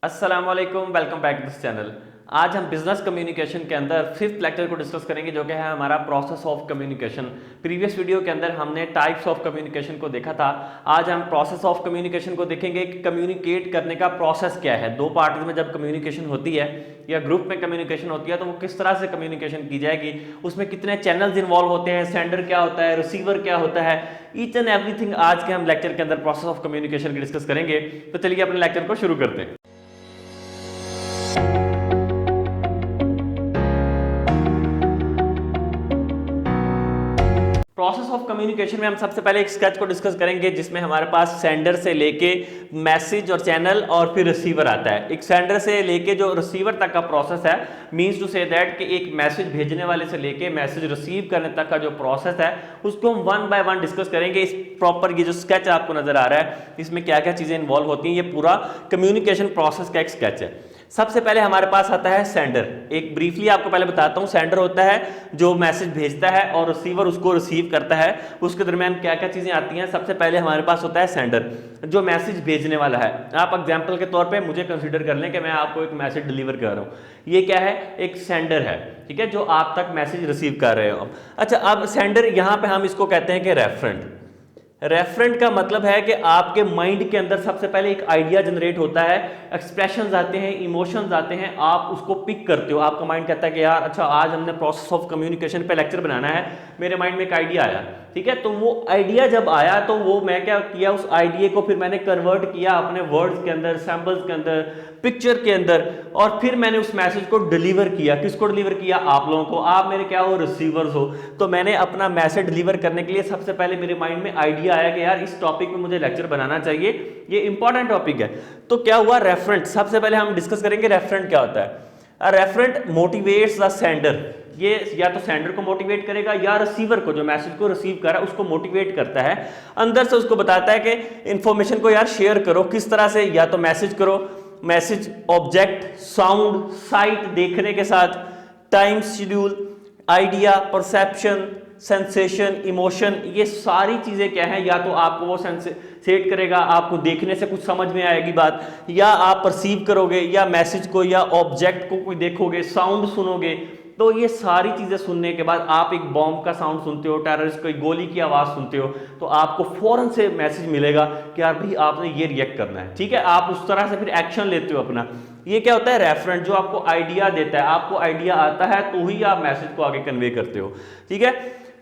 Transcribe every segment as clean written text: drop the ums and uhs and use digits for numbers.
अस्सलाम वालेकुम, welcome back to this channel. आज हम बिजनेस कम्युनिकेशन के अंदर फिफ्थ लेक्चर को डिस्कस करेंगे जो कि है हमारा process of communication. Previous video के अंदर हमने टाइप्स ऑफ कम्युनिकेशन को देखा था। आज हम प्रोसेस ऑफ कम्युनिकेशन को देखेंगे कि कम्युनिकेट करने का प्रोसेस क्या है। दो पार्टीज में जब कम्युनिकेशन होती है या ग्रुप में कम्युनिकेशन होती है तो वो किस तरह से कम्युनिकेशन की जाएगी, उसमें कितने चैनल्स इन्वॉल्व होते हैं, सेंडर क्या होता है, रिसीवर क्या होता है, ईच एंड एवरीथिंग आज के हम लेक्चर के अंदर प्रोसेस ऑफ कम्युनिकेशन की डिस्कस करेंगे। तो चलिए अपने लेक्चर को शुरू करते हैं। प्रोसेस ऑफ कम्युनिकेशन में हम सबसे पहले एक स्केच को डिस्कस करेंगे जिसमें हमारे पास सेंडर से लेके मैसेज और चैनल और फिर रिसीवर आता है। एक सेंडर से लेके जो रिसीवर तक का प्रोसेस है, मींस टू से दैट कि एक मैसेज भेजने वाले से लेके मैसेज रिसीव करने तक का जो प्रोसेस है उसको हम वन बाय वन डिस्कस करेंगे। इस प्रॉपर ये जो स्केच आपको नजर आ रहा है इसमें क्या क्या चीजें इन्वॉल्व होती हैं, ये पूरा कम्युनिकेशन प्रोसेस का एक स्केच है। सबसे पहले हमारे पास आता है सेंडर। एक ब्रीफली आपको पहले बताता हूं, सेंडर होता है जो मैसेज भेजता है और रिसीवर उसको रिसीव करता है। उसके दरमियान क्या क्या चीजें आती हैं। सबसे पहले हमारे पास होता है सेंडर जो मैसेज भेजने वाला है। आप एग्जांपल के तौर पे मुझे कंसीडर कर लें कि मैं आपको एक मैसेज डिलीवर कर रहा हूं। ये क्या है, एक सेंडर है, ठीक है, जो आप तक मैसेज रिसीव कर रहे हो। अच्छा, अब सेंडर यहां पर हम इसको कहते हैं कि रेफरेंट। रेफरेंट का मतलब है कि आपके माइंड के अंदर सबसे पहले एक आइडिया जनरेट होता है, एक्सप्रेशंस आते हैं, इमोशंस आते हैं, आप उसको पिक करते हो। आपका माइंड कहता है कि यार अच्छा आज हमने प्रोसेस ऑफ कम्युनिकेशन पे लेक्चर बनाना है, मेरे माइंड में एक आइडिया आया, ठीक है। तो वो आइडिया जब आया तो वो मैं क्या किया, उस आइडिया को फिर मैंने कन्वर्ट किया अपने वर्ड्स के अंदर, सैंपल्स के अंदर, पिक्चर के अंदर, और फिर मैंने उस मैसेज को डिलीवर किया। किसको डिलीवर किया? आप लोगों को। आप मेरे क्या हो, रिसीवर्स हो। तो मैंने अपना मैसेज डिलीवर करने के लिए सबसे पहले मेरे माइंड में आइडिया आया कि यार इस टॉपिक पे मुझे लेक्चर बनाना चाहिए, ये इंपॉर्टेंट टॉपिक है। तो क्या हुआ, रेफरेंट। सबसे पहले हम डिस्कस करेंगे रेफरेंट क्या होता है। Referent motivates the sender. ये या तो सेंडर को मोटिवेट करेगा या रिसीवर को, जो मैसेज को रिसीव कर रहा है उसको मोटिवेट करता है। अंदर से उसको बताता है कि इंफॉर्मेशन को यार शेयर करो। किस तरह से? या तो मैसेज करो, मैसेज, ऑब्जेक्ट, साउंड, साइट देखने के साथ, time schedule, idea, perception, sensation, emotion, ये सारी चीजें क्या है, या तो आपको वो सेट करेगा, आपको देखने से कुछ समझ में आएगी बात, या आप परसीव करोगे, या मैसेज को या ऑब्जेक्ट को कोई देखोगे, साउंड सुनोगे। तो ये सारी चीजें सुनने के बाद आप एक बॉम्ब का साउंड सुनते हो, टेररिस्ट की गोली की आवाज सुनते हो, तो आपको फौरन से मैसेज मिलेगा कि यार भाई आपने ये रिएक्ट करना है, ठीक है। आप उस तरह से फिर एक्शन लेते हो अपना। ये क्या होता है, रेफरेंट, जो आपको आइडिया देता है। आपको आइडिया आता है तो ही आप मैसेज को आगे कन्वे करते हो, ठीक है।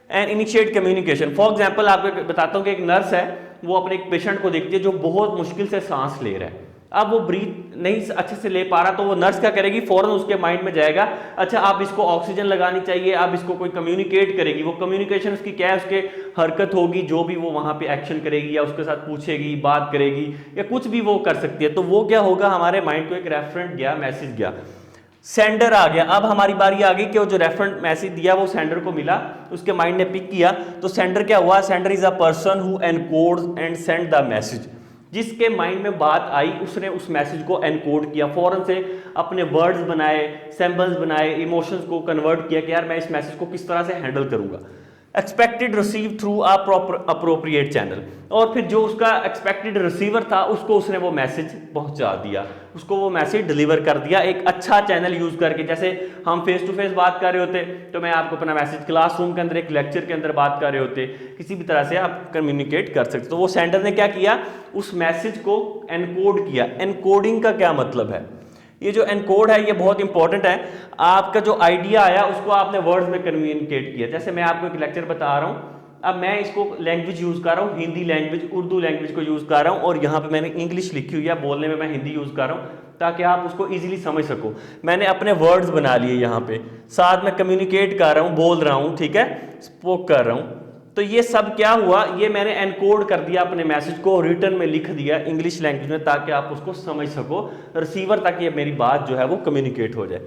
And initiate communication. For example आपको बताता हूँ कि एक नर्स है, वो अपने एक पेशेंट को देखती है जो बहुत मुश्किल से सांस ले रहा है। अब वो ब्रीथ नहीं अच्छे से ले पा रहा, तो वो नर्स क्या करेगी, फौरन उसके माइंड में जाएगा अच्छा आप इसको ऑक्सीजन लगानी चाहिए, अब इसको कोई कम्युनिकेट करेगी। वो कम्युनिकेशन उसकी क्या है, उसके हरकत होगी, जो भी वो वहां पे एक्शन करेगी या उसके साथ पूछेगी, बात करेगी, या कुछ भी वो कर सकती है। तो वो क्या होगा, हमारे माइंड को एक रेफरेंट गया, मैसेज गया, सेंडर आ गया। अब हमारी बारी आ गई कि वो जो रेफरेंट मैसेज दिया वो सेंडर को मिला, उसके माइंड ने पिक किया। तो सेंडर क्या हुआ, sender is a person who encodes and send the message. जिसके माइंड में बात आई उसने उस मैसेज को एनकोड किया, फौरन से अपने वर्ड्स बनाए, सिंबल्स बनाए, इमोशंस को कन्वर्ट किया कि यार मैं इस मैसेज को किस तरह से हैंडल करूंगा। Expected receive through a proper appropriate channel. और फिर जो उसका एक्सपेक्टेड रिसीवर था उसको उसने वो मैसेज पहुंचा दिया, उसको वो मैसेज डिलीवर कर दिया एक अच्छा चैनल यूज करके। जैसे हम फेस टू फेस बात कर रहे होते तो मैं आपको अपना मैसेज क्लासरूम के अंदर, एक लेक्चर के अंदर बात कर रहे होते, किसी भी तरह से आप कम्युनिकेट कर सकते। तो वो सेंडर ने क्या किया, उस मैसेज को एनकोड किया। एनकोडिंग का क्या मतलब है, ये जो एनकोड है ये बहुत इंपॉर्टेंट है। आपका जो आइडिया आया उसको आपने वर्ड्स में कम्युनिकेट किया। जैसे मैं आपको एक लेक्चर बता रहा हूँ, अब मैं इसको लैंग्वेज यूज कर रहा हूँ, हिंदी लैंग्वेज, उर्दू लैंग्वेज को यूज कर रहा हूँ, और यहाँ पे मैंने इंग्लिश लिखी हुई है, बोलने में मैं हिंदी यूज कर रहा हूँ ताकि आप उसको इजीली समझ सको। मैंने अपने वर्ड्स बना लिए यहाँ पे, साथ में कम्युनिकेट कर रहा हूँ, बोल रहा हूँ, ठीक है, स्पोक कर रहा हूँ। तो ये सब क्या हुआ, ये मैंने एनकोड कर दिया अपने मैसेज को, रिटर्न में लिख दिया इंग्लिश लैंग्वेज में ताकि आप उसको समझ सको, रिसीवर तक ये मेरी बात जो है वो कम्युनिकेट हो जाए।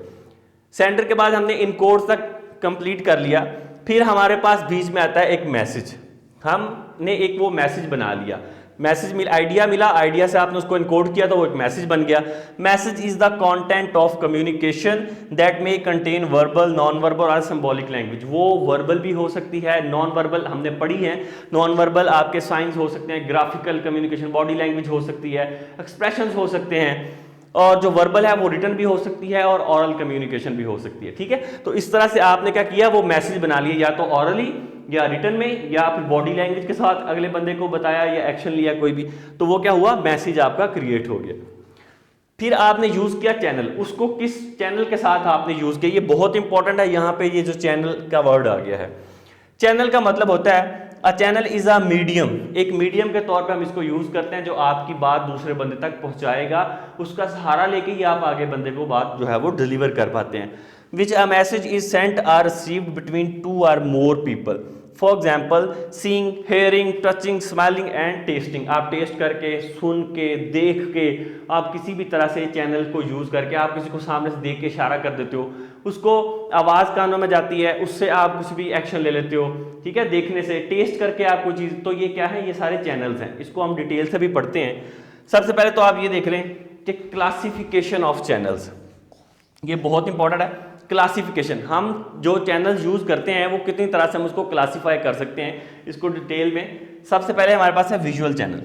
सेंडर के बाद हमने इनकोड तक कंप्लीट कर लिया। फिर हमारे पास बीच में आता है एक मैसेज। हमने एक वो मैसेज बना लिया, मैसेज आइडिया मिला, आइडिया से आपने उसको इनकोड किया तो वो एक मैसेज बन गया। Message is the content of communication that may contain verbal, non verbal और सिंबॉलिक लैंग्वेज। वो वर्बल भी हो सकती है, नॉन वर्बल हमने पढ़ी है, नॉन वर्बल आपके साइंस हो सकते हैं, ग्राफिकल कम्युनिकेशन, बॉडी लैंग्वेज हो सकती है, एक्सप्रेशंस हो सकते हैं, और जो वर्बल है वो रिटन भी हो सकती है और ऑरल कम्युनिकेशन भी हो सकती है। ठीक है, तो इस तरह से आपने क्या किया, वो मैसेज बना लिया, या तो ऑरली या रिटन में, या फिर बॉडी लैंग्वेज के साथ अगले बंदे को बताया या एक्शन लिया कोई भी, तो वो क्या हुआ, मैसेज आपका क्रिएट हो गया। फिर आपने यूज किया चैनल, उसको किस चैनल के साथ आपने यूज किया, ये बहुत इंपॉर्टेंट है। यहां पे ये जो चैनल का वर्ड आ गया है, चैनल का मतलब होता है a channel is a medium, एक मीडियम के तौर पे हम इसको यूज करते हैं जो आपकी बात दूसरे बंदे तक पहुंचाएगा, उसका सहारा लेके ही आप आगे बंदे को बात जो है वो डिलीवर कर पाते हैं। Which a message is sent or received between two or more people, for example seeing, hearing, touching, smelling and testing. आप टेस्ट करके, सुन के, देख के, आप किसी भी तरह से चैनल को यूज करके आप किसी को सामने से देख के इशारा कर देते हो, उसको आवाज कानों में जाती है, उससे आप कुछ भी एक्शन ले लेते हो। ठीक है, देखने से, टेस्ट करके आप कोई चीज, तो ये क्या है, ये सारे चैनल्स हैं, इसको हम डिटेल से भी पढ़ते हैं। सबसे पहले तो आप ये देख लें कि क्लासिफिकेशन ऑफ चैनल्स, ये बहुत इंपॉर्टेंट है। क्लासिफिकेशन, हम जो चैनल यूज करते हैं वो कितनी तरह से हम उसको क्लासीफाई कर सकते हैं, इसको डिटेल में। सबसे पहले हमारे पास है विजुअल चैनल।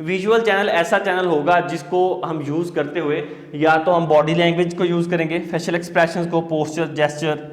विजुअल चैनल ऐसा चैनल होगा जिसको हम यूज करते हुए या तो हम बॉडी लैंग्वेज को यूज करेंगे, फेशियल एक्सप्रेशंस को, पोस्चर, जेस्चर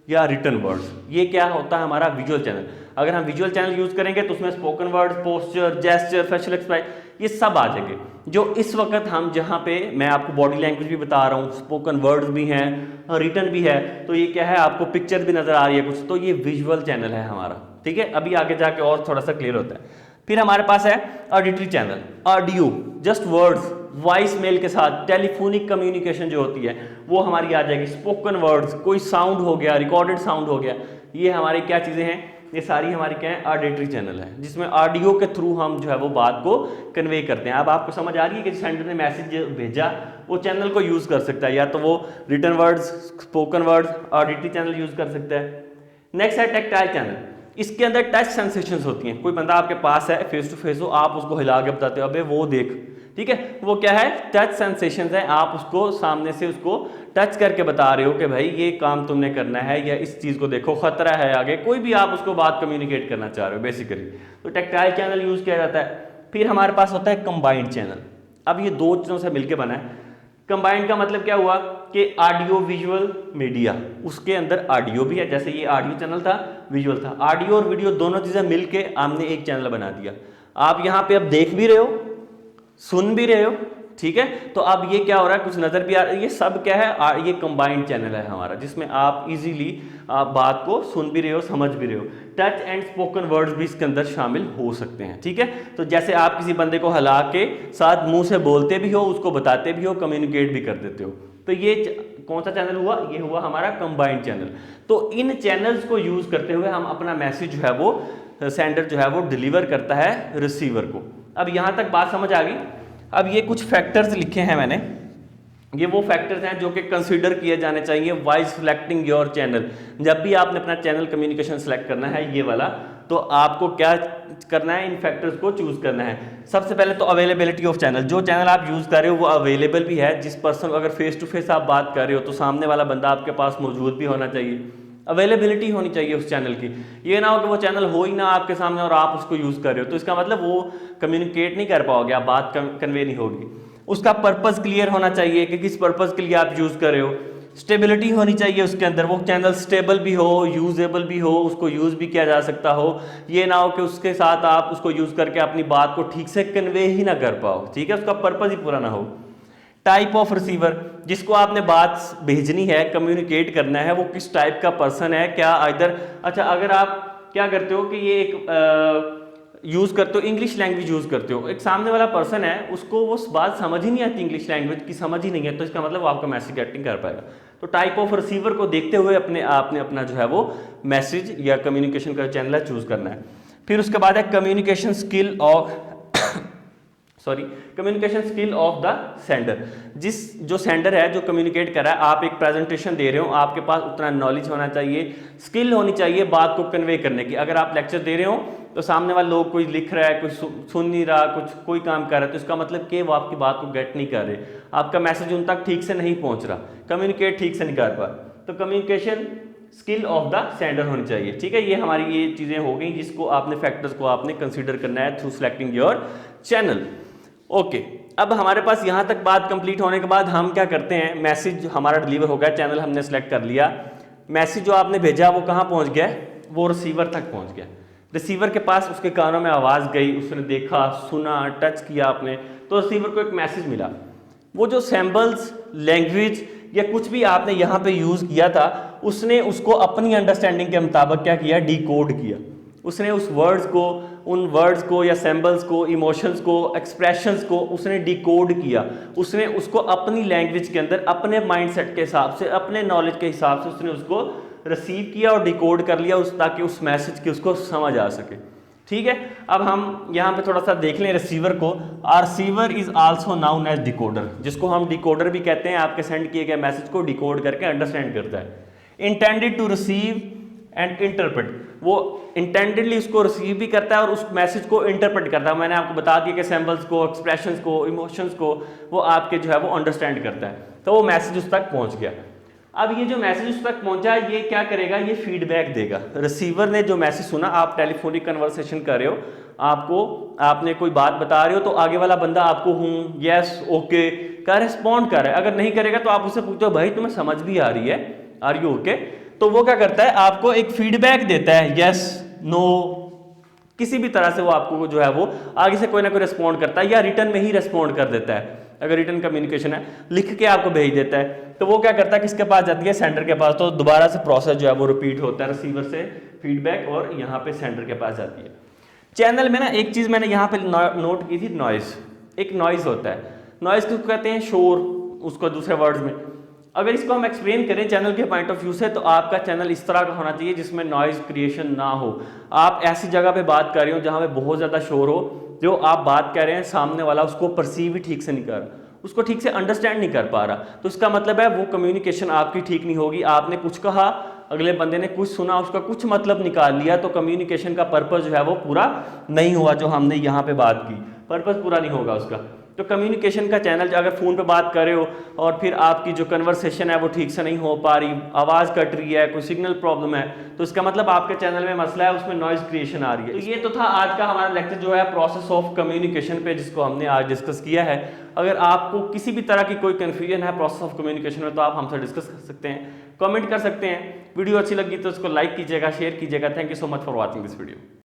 या रिटन वर्ड्स, ये क्या होता है हमारा विजुअल चैनल। अगर हम विजुअल चैनल यूज करेंगे तो उसमें spoken words, posture, gesture, facial expression, ये सब आ जाएंगे। जो इस वक्त हम जहाँ पे मैं आपको बॉडी लैंग्वेज भी बता रहा हूँ, स्पोकन वर्ड्स भी हैं, रिटन भी है, तो ये क्या है, आपको पिक्चर भी नजर आ रही है कुछ, तो ये विजुअल चैनल है हमारा। ठीक है, अभी आगे जाके और थोड़ा सा क्लियर होता है। फिर हमारे पास है auditory channel, audio, just words, voice mail के साथ टेलीफोनिक कम्युनिकेशन जो होती है वो हमारी आ जाएगी। स्पोकन वर्ड्स, कोई साउंड हो गया, रिकॉर्डेड साउंड हो गया, ये हमारी क्या चीज़ें हैं, ये सारी हमारी क्या है, ऑडिटरी चैनल है, जिसमें ऑडियो के थ्रू हम जो है वो बात को कन्वे करते हैं। अब आपको समझ आ रही है कि सेंडर ने मैसेज भेजा, वो चैनल को यूज़ कर सकता है, या तो वो written words, spoken words, auditory channel use कर सकता है। नेक्स्ट है टेक्टाइल चैनल, इसके अंदर टच सेंसेशंस होती हैं। कोई बंदा आपके पास है, फेस टू फेस हो, आप उसको हिला के बताते हो अबे वो देख, ठीक है, वो क्या है, टच सेंसेशंस है। आप उसको सामने से उसको टच करके बता रहे हो कि भाई ये काम तुमने करना है, या इस चीज को देखो खतरा है आगे, कोई भी आप उसको बात कम्युनिकेट करना चाह रहे हो बेसिकली, तो टेक्टाइल चैनल यूज किया जाता है। फिर हमारे पास होता है कंबाइंड चैनल। अब ये दो चीजों से मिलकर बना है। कंबाइंड का मतलब क्या हुआ कि ऑडियो विजुअल मीडिया, उसके अंदर ऑडियो भी है, जैसे ये ऑडियो चैनल था, विजुअल था, ऑडियो और वीडियो दोनों चीजें मिलके हमने एक चैनल बना दिया। आप यहाँ पे अब देख भी रहे हो, सुन भी रहे हो, ठीक है, तो अब ये क्या हो रहा है, कुछ नजर भी आ रहा है, ये सब क्या है, ये कंबाइंड चैनल है हमारा, जिसमें आप इजीली बात को सुन भी रहे हो, समझ भी रहे हो। टच एंड स्पोकन वर्ड्स भी इसके अंदर शामिल हो सकते हैं। ठीक है, तो जैसे आप किसी बंदे को हिला के साथ मुंह से बोलते भी हो, उसको बताते भी हो, कम्युनिकेट भी कर देते हो, तो ये कौन सा चैनल हुआ, ये हुआ हमारा कंबाइंड चैनल। तो इन चैनल्स को यूज करते हुए हम अपना मैसेज जो है वो सेंडर जो है वो डिलीवर करता है रिसीवर को। अब यहां तक बात समझ आ गई। अब ये कुछ फैक्टर्स लिखे हैं मैंने, ये वो फैक्टर्स हैं जो कि कंसीडर किए जाने चाहिए वाइज सिलेक्टिंग योर चैनल। जब भी आपने अपना चैनल कम्युनिकेशन सेलेक्ट करना है ये वाला, तो आपको क्या करना है, इन फैक्टर्स को चूज करना है। सबसे पहले तो अवेलेबिलिटी ऑफ चैनल, जो चैनल आप यूज कर रहे हो वो अवेलेबल भी है, जिस पर्सन, अगर फेस टू फेस आप बात कर रहे हो तो सामने वाला बंदा आपके पास मौजूद भी होना चाहिए, अवेलेबिलिटी होनी चाहिए उस चैनल की। ये ना हो कि वो चैनल हो ही ना आपके सामने और आप उसको यूज कर रहे हो, तो इसका मतलब वो कम्युनिकेट नहीं कर पाओगे, आप बात कन्वे नहीं होगी। उसका पर्पस क्लियर होना चाहिए कि किस पर्पस के लिए आप यूज कर रहे हो। स्टेबिलिटी होनी चाहिए उसके अंदर, वो चैनल स्टेबल भी हो, यूजेबल भी हो, उसको यूज भी किया जा सकता हो। ये ना हो कि उसके साथ आप उसको यूज करके अपनी बात को ठीक से कन्वे ही ना कर पाओ, ठीक है, उसका पर्पस ही पूरा ना हो। टाइप ऑफ रिसीवर, जिसको आपने बात भेजनी है, कम्युनिकेट करना है, वो किस टाइप का पर्सन है, क्या इधर, अच्छा अगर आप क्या करते हो कि ये एक यूज करते हो, इंग्लिश लैंग्वेज यूज करते हो, एक सामने वाला पर्सन है उसको वो बात समझ ही नहीं आती, इंग्लिश लैंग्वेज की समझ ही नहीं है, तो इसका मतलब वो आपका मैसेज गेट नहीं कर पाएगा। तो टाइप ऑफ रिसीवर को देखते हुए आपने अपना जो है वो मैसेज या कम्युनिकेशन का चैनल चूज करना है। फिर उसके बाद है communication skill of communication skill of the sender, जो सेंडर है, जो कम्युनिकेट कर रहा है, आप एक प्रेजेंटेशन दे रहे हो, आपके पास उतना नॉलेज होना चाहिए, स्किल होनी चाहिए बात को कन्वे करने की। अगर आप लेक्चर दे रहे हो तो सामने वाला लोग, कोई लिख रहा है, कोई सुन नहीं रहा, कोई काम कर रहा है, तो इसका मतलब कि वो आपकी बात को गेट नहीं कर रहे, आपका मैसेज उन तक ठीक से नहीं पहुंच रहा, कम्युनिकेट ठीक से नहीं कर पा। तो communication skill of the sender होनी चाहिए। ठीक है, ये हमारी ये चीजें हो गई जिसको आपने फैक्टर्स को आपने कंसीडर करना है through selecting your channel. Okay, अब हमारे पास यहाँ तक बात कंप्लीट होने के बाद हम क्या करते हैं, मैसेज हमारा डिलीवर हो गया, चैनल हमने सेलेक्ट कर लिया, मैसेज जो आपने भेजा वो कहाँ पहुँच गया, वो रिसीवर तक पहुँच गया। रिसीवर के पास उसके कानों में आवाज़ गई, उसने देखा, सुना, टच किया आपने, तो रिसीवर को एक मैसेज मिला। वो जो सिंबल्स, लैंग्वेज या कुछ भी आपने यहाँ पे यूज़ किया था, उसने उसको अपनी अंडरस्टैंडिंग के मुताबिक क्या किया, डिकोड किया। उसने उस वर्ड्स को, उन वर्ड्स को या सिंबल्स को, इमोशंस को, एक्सप्रेशंस को उसने डिकोड किया। उसने उसको अपनी लैंग्वेज के अंदर, अपने माइंडसेट के हिसाब से, अपने नॉलेज के हिसाब से उसने उसको रिसीव किया और डिकोड कर लिया ताकि उस मैसेज की उसको समझ आ सके। ठीक है, अब हम यहाँ पे थोड़ा सा देख लें रिसीवर को। Are receiver is also known as decoder, जिसको हम डिकोडर भी कहते हैं। आपके सेंड किए गए मैसेज को डिकोड करके अंडरस्टैंड करता है। Intended to receive and interpret, वो इंटेंडेडली उसको रिसीव भी करता है और उस मैसेज को इंटरप्रेट करता है। मैंने आपको बता दिया कि सिंबल्स को, एक्सप्रेशंस को, इमोशंस को वो आपके जो है वो अंडरस्टैंड करता है। तो वो मैसेज उस तक पहुंच गया। अब ये जो मैसेज उस तक पहुंचा, ये क्या करेगा, ये फीडबैक देगा। रिसीवर ने जो मैसेज सुना, आप टेलीफोनिक कन्वर्सेशन कर रहे हो, आपने कोई बात बता रहे हो, तो आगे वाला बंदा आपको हूँ, यस, ओके का रिस्पॉन्ड कर रहा है। अगर नहीं करेगा तो आप उससे पूछो, भाई तुम्हें समझ भी आ रही है, आर यू ओके? तो वो क्या करता है, आपको एक फीडबैक देता है, यस, नो, किसी भी तरह से वो आपको जो है वो आगे से कोई ना कोई रिस्पॉन्ड करता है या रिटर्न में ही रिस्पॉन्ड कर देता है। अगर रिटर्न कम्युनिकेशन है, लिख के आपको भेज देता है। तो वो क्या करता है, किसके पास जाती है, सेंडर के पास। तो दोबारा से प्रोसेस जो है वो रिपीट होता है, रिसीवर से फीडबैक और यहाँ पे सेंडर के पास जाती है। चैनल में ना एक चीज मैंने यहाँ पे नोट की थी, नॉइज। एक नॉइज होता है, नॉइज किसको कहते हैं, शोर, उसको दूसरे वर्ड्स में। अगर इसको हम एक्सप्लेन करें चैनल के पॉइंट ऑफ व्यू से, तो आपका चैनल इस तरह का होना चाहिए जिसमें नॉइज क्रिएशन ना हो। आप ऐसी जगह पे बात कर रहे हो जहाँ पे बहुत ज़्यादा शोर हो, जो आप बात कर रहे हैं सामने वाला उसको परसीव ही ठीक से नहीं कर रहा, उसको ठीक से अंडरस्टैंड नहीं कर पा रहा, तो इसका मतलब है वो कम्युनिकेशन आपकी ठीक नहीं होगी। आपने कुछ कहा, अगले बंदे ने कुछ सुना, उसका कुछ मतलब निकाल लिया, तो कम्युनिकेशन का पर्पस जो है वो पूरा नहीं हुआ। जो हमने यहाँ पे बात की, पर्पस पूरा नहीं होगा उसका। तो कम्युनिकेशन का चैनल, अगर फ़ोन पे बात कर रहे हो और फिर आपकी जो कन्वर्सेशन है वो ठीक से नहीं हो पा रही, आवाज़ कट रही है, कोई सिग्नल प्रॉब्लम है, तो इसका मतलब आपके चैनल में मसला है, उसमें नॉइज़ क्रिएशन आ रही है। तो ये तो था आज का हमारा लेक्चर जो है प्रोसेस ऑफ कम्युनिकेशन पे, जिसको हमने आज डिस्कस किया है। अगर आपको किसी भी तरह की कोई कन्फ्यूजन है प्रोसेस ऑफ कम्युनिकेशन में, तो आप हमसे डिस्कस कर सकते हैं, कमेंट कर सकते हैं। वीडियो अच्छी लगी तो इसको लाइक कीजिएगा, शेयर कीजिएगा। Thank you so much for watching this video.